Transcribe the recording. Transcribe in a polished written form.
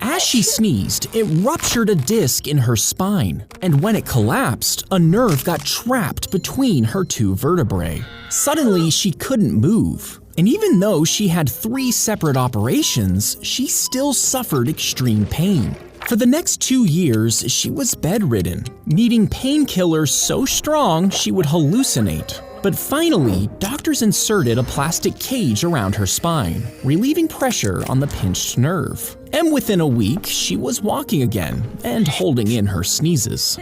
As she sneezed, it ruptured a disc in her spine, and when it collapsed, a nerve got trapped between her two vertebrae. Suddenly, she couldn't move, and even though she had 3 separate operations, she still suffered extreme pain. For the next 2 years, she was bedridden, needing painkillers so strong she would hallucinate. But finally, doctors inserted a plastic cage around her spine, relieving pressure on the pinched nerve. And within a week, she was walking again and holding in her sneezes.